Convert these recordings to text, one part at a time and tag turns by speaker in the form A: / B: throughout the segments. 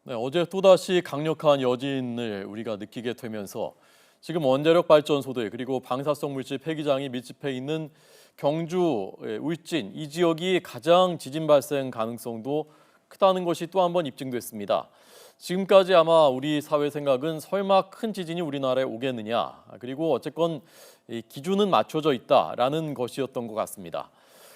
A: 네, 어제 또다시 강력한 여진을 우리가 느끼게 되면서 지금 원자력 발전소들 그리고 방사성 물질 폐기장이 밀집해 있는 경주 울진 이 지역이 가장 지진 발생 가능성도 크다는 것이 또 한 번 입증됐습니다. 지금까지 아마 우리 사회 생각은 설마 큰 지진이 우리나라에 오겠느냐, 그리고 어쨌건 이 기준은 맞춰져 있다라는 것이었던 것 같습니다.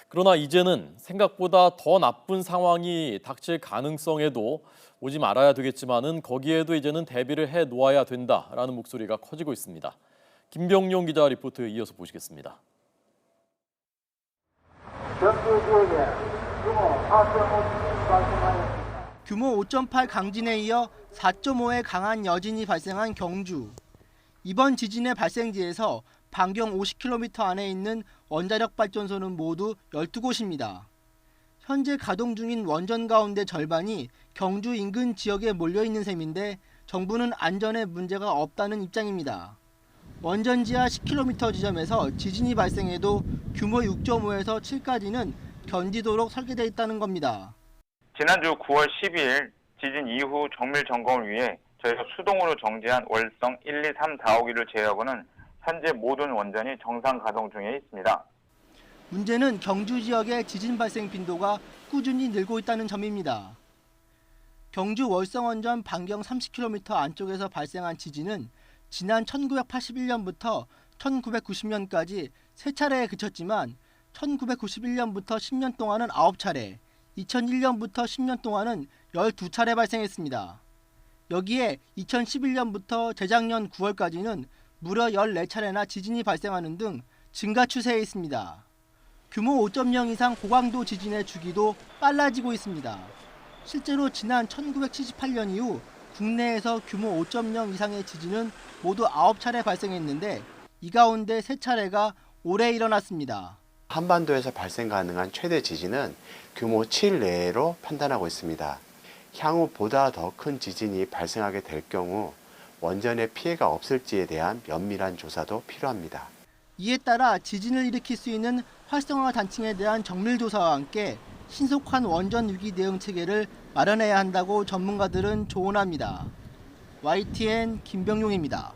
A: 그러나 이제는 생각보다 더 나쁜 상황이 닥칠 가능성에도 오지 말아야 되겠지만은 거기에도 이제는 대비를 해 놓아야 된다라는 목소리가 커지고 있습니다. 김병용 기자 리포트 이어서 보시겠습니다.
B: 규모 5.8 강진에 이어 4.5의 강한 여진이 발생한 경주. 이번 지진의 발생지에서 반경 50km 안에 있는 원자력 발전소는 모두 12곳입니다. 현재 가동 중인 원전 가운데 절반이 경주 인근 지역에 몰려 있는 셈인데 정부는 안전에 문제가 없다는 입장입니다. 원전 지하 10km 지점에서 지진이 발생해도 규모 6.5에서 7까지는 견디도록 설계되어 있다는 겁니다.
C: 지난주 9월 12일 지진 이후 정밀 점검을 위해 저희가 수동으로 정지한 월성 1, 2, 3, 4, 5기를 제외하고는 현재 모든 원전이 정상 가동 중에 있습니다.
B: 문제는 경주 지역의 지진 발생 빈도가 꾸준히 늘고 있다는 점입니다. 경주 월성원전 반경 30km 안쪽에서 발생한 지진은 지난 1981년부터 1990년까지 3차례에 그쳤지만 1991년부터 10년 동안은 9차례, 2001년부터 10년 동안은 12차례 발생했습니다. 여기에 2011년부터 재작년 9월까지는 무려 14차례나 지진이 발생하는 등 증가 추세에 있습니다. 규모 5.0 이상 고강도 지진의 주기도 빨라지고 있습니다. 실제로 지난 1978년 이후 국내에서 규모 5.0 이상의 지진은 모두 9차례 발생했는데 이 가운데 3차례가 올해 일어났습니다.
D: 한반도에서 발생 가능한 최대 지진은 규모 7 내로 판단하고 있습니다. 향후 보다 더 큰 지진이 발생하게 될 경우 원전에 피해가 없을지에 대한 면밀한 조사도 필요합니다.
B: 이에 따라 지진을 일으킬 수 있는 활성화 단층에 대한 정밀 조사와 함께 신속한 원전 위기 대응 체계를 마련해야 한다고 전문가들은 조언합니다. YTN 김병용입니다.